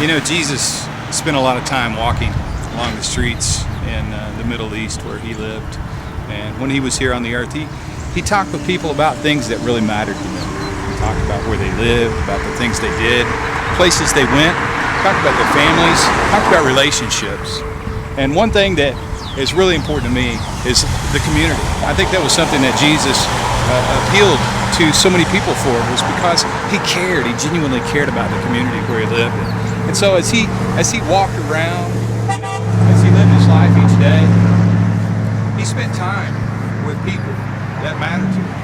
You know, Jesus spent a lot of time walking along the streets in the Middle East where he lived. And when he was here on the earth, he talked with people about things that really mattered to them. He talked about where they lived, about the things they did, places they went, talked about their families, talked about relationships. And one thing that is really important to me is the community. I think that was something that Jesus appealed to so many people for, was because he cared. He genuinely cared about the community where he lived. And so as he walked around, as he lived his life each day, he spent time with people that mattered to him.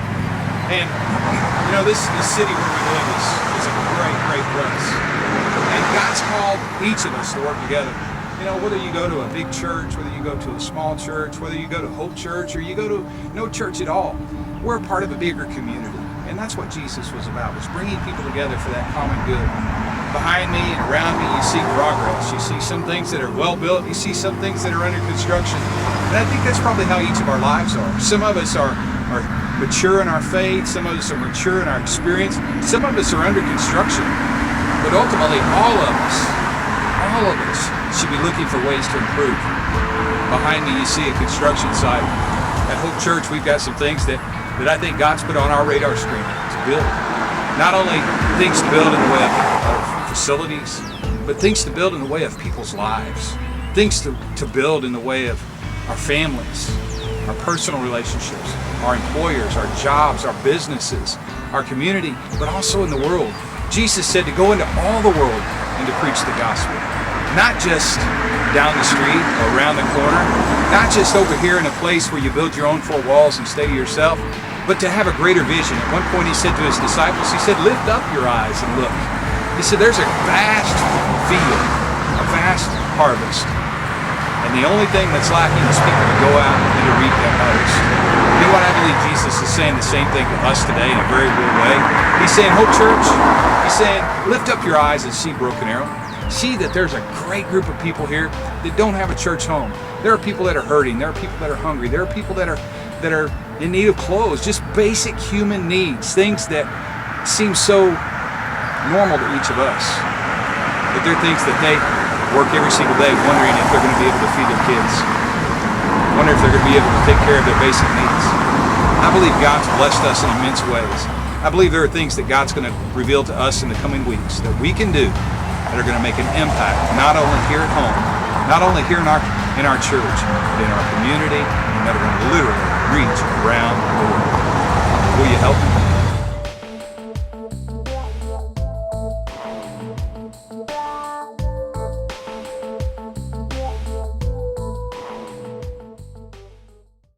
And you know, this city where we live is a great place. And God's called each of us to work together. You know, whether you go to a big church, whether you go to a small church, whether you go to Hope Church, or you go to no church at all, we're a part of a bigger community. And that's what Jesus was about, was bringing people together for that common good. Behind me and around me, you see progress. You see some things that are well built. You see some things that are under construction. And I think that's probably how each of our lives are. Some of us are mature in our faith. Some of us are mature in our experience. Some of us are under construction. But ultimately, all of us should be looking for ways to improve. Behind me, you see a construction site. At Hope Church, we've got some things that I think God's put on our radar screen to build. Not only things to build in the way of facilities, but things to build in the way of people's lives. Things to build in the way of our families, our personal relationships, our employers, our jobs, our businesses, our community, but also in the world. Jesus said to go into all the world and to preach the gospel. Not just down the street or around the corner, not just over here in a place where you build your own four walls and stay to yourself, but to have a greater vision. At one point he said to his disciples, he said, lift up your eyes and look. He said, there's a vast field, a vast harvest. And the only thing that's lacking is people to go out and to reap that harvest. You know what? I believe Jesus is saying the same thing to us today in a very real way. He's saying, Hope Church, he's saying, lift up your eyes and see Broken Arrow. See that there's a great group of people here that don't have a church home. There are people that are hurting. There are people that are hungry. There are people that are in need of clothes, just basic human needs, things that seem so normal to each of us. But they're things that they work every single day wondering if they're going to be able to feed their kids. Wonder if they're going to be able to take care of their basic needs. I believe God's blessed us in immense ways. I believe there are things that God's going to reveal to us in the coming weeks that we can do that are going to make an impact, not only here at home, not only here in our church, but in our community, and that are going to literally reach around the world. Will you help me?